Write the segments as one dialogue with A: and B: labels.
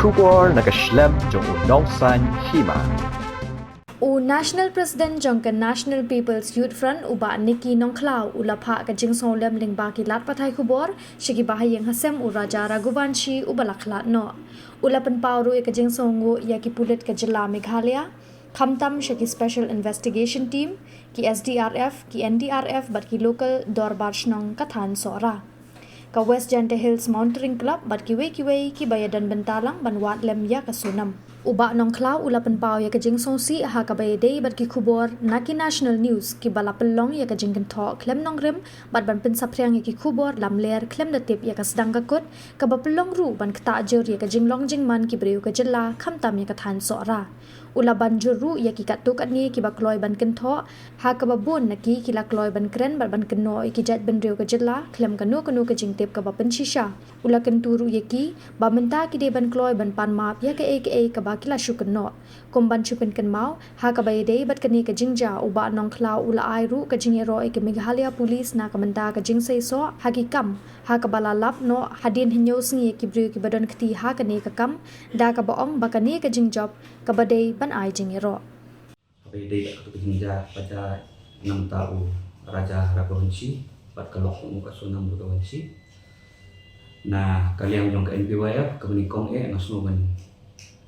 A: Kubor nakaslem jong unongsan hima.
B: National President Jongkan National People's Youth Front uba Nikki Nongklau ulapha ka jingsong lem lingba ki lat pathai khubor shigi bahayeng hasem Raja Raghuvanshi ubalakhla no ulapan pawru ka jingsong ngo ya ki pulit ka jilla Meghalaya khamtam shigi Special Investigation Team ki SDRF ki NDRF bat ki local dorbar shnong kathan sora ka West Jante Hills Mountain Club bat ki wei ki bayadan bentalang banwat lem ya ka sunam uba Nongklau ulapan paw ya ka jingsong si ha ka bayade bat ki khubor naki National News ki balapelong ya ka jingkan tho klem nongrim bat ban pen sapriang ya ki khubor lamler klem datip ya ka sedang ka kot ka bapelong ru ban kta jor ya ka jinglong jingman ki breu ka jilla khamtam ya ka than sora ula banjur ru ya ki katuk ani ki bakloi ban ken tho ha ka babon naki ki lakloi ban kren bat ban keno ki jat ban breu ka jilla klem ka no ka jingtip ka bapen shisha ula ken turu ya ki ba menta ki de ban kloi ban pan map ya ka ka bakila syuken no komban chupen ken mau ha ka bayade bat kani ka jingja uba Nongklau ula ai ru ka jingero ke Meghalaya police na ka menta ka jingsei so hakikam ha ka balalap no hadin hinyo singi ki bru ki badon kti ha ka ne ka kam da ka baong bakani ka jingjop ka badai ban ai jingero
C: bayade ka jingja pada 6 tahun Raja Raghuvanshi bat kalok muka sunam Raghuvanshi nah kalian jong ka NPYF ka menikong ngasnoman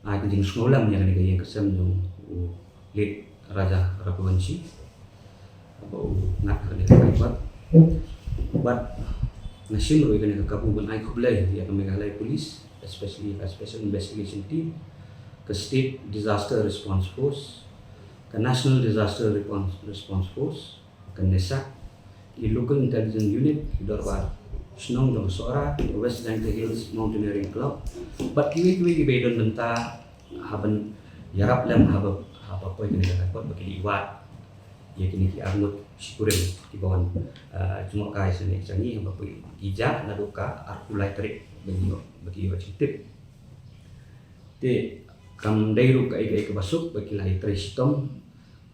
C: ai ka jing snolam yang ni yang kesem jong late Raja Raghuvanshi abo nak ka ni ka but nasim ro ka ni ka kapuban ai khublai ya ka Meghalaya police especially a special investigation team ka state disaster response force ka national disaster response force ka NESAC di local intelligence unit dorbar Snong jong sora West Jante Hills Mountaineering Club but kiwi bedon benta haban yarap lem haba poi kini dapat bagi iwat ya kini ki arnut sikuren di bawah cuma kai sini cangi haba poi ija naduka arkulai terik bagi iwat citip te kam dairu ka iga basuk bagi lai tristom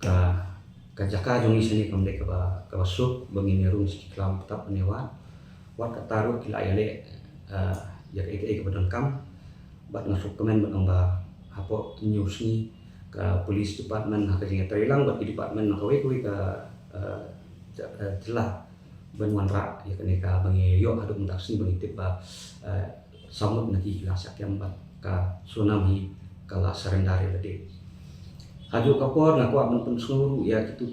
C: ka jaka jong isini kam dai ka basuk bagi nerung siklam tetap penewa wat kataru kila yale ya ke badan kam bat ngasuk kemen bat ngba hapo news ni ka police department ha ka jinga terilang bat di department ka we ka celah banwan ra ya kene ka bangi yo adu mundasin bangi tiba samut naki kila sakyam bat ka tsunami kala sarendari lede haju kapor ngaku aman pun seluruh ya kitu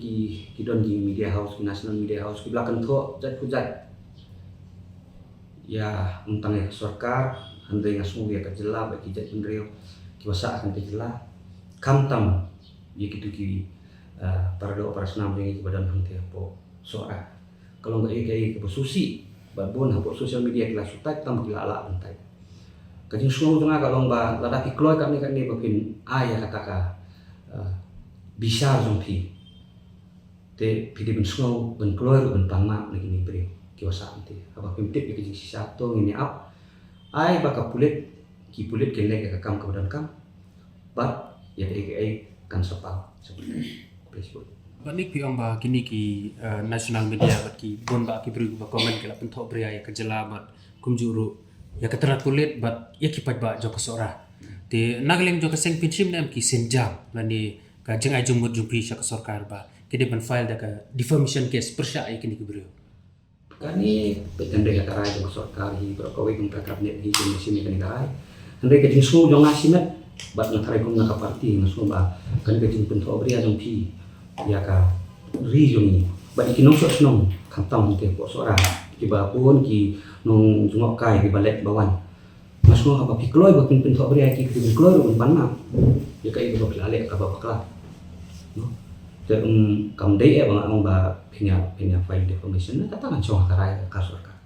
C: ki don ki media house ki national media house ki belakang tho jat kujat ya untang ya sarkar handai ngasmu ya kajela bagi jat pendrio kiwasa akan kajela kamtam ya gitu ki para do operasional yang badan hang po soa kalau enggak kayak ke susi babon hapo sosial media kelas sutai tam kila ala bentai kajing semua tengah kalau ba lada ikloi kami kan ni bapin aya kataka bisa zompi te pidi ben semua ben kloi ben pangma lagi ni beri kiwasa nanti apa pimpip ya kejing satu ini up ai baka pulit ki pulit kene ka kam ka badan kam bat ya aka kan sapal seperti Facebook
D: banik pi amba kini ki national media bat ki bon ba ki beri ba komen kala pentok beri ya kejelamat kumjuru ya keterat kulit bat ya ki ba jok sora te naglem jok seng pinchim nam ki senjam lani ka jeng ajung mud jumpi sya sarkar ba kede ban file da ka defamation case persya ya kini ki beri
C: kani petende ka karai jong sarkar hi berkowe kum ka kabinet hi jong sini kani karai handai ka jing su jong asimet bat na karai kum na ka parti ngasu ba kani ka jing pento bria jong pi ya ka ri jong ni bat ikinong so snong khatam te ko sora ki ba pun ki nong jong kai ki balet bawan ngasu ha ba pikloi ba pento bria ki ki pikloi ro ban na ya ka ibo lale ka ba bakla no kam dei bang ba pinya file defamation na tatangan so karai ka sarkar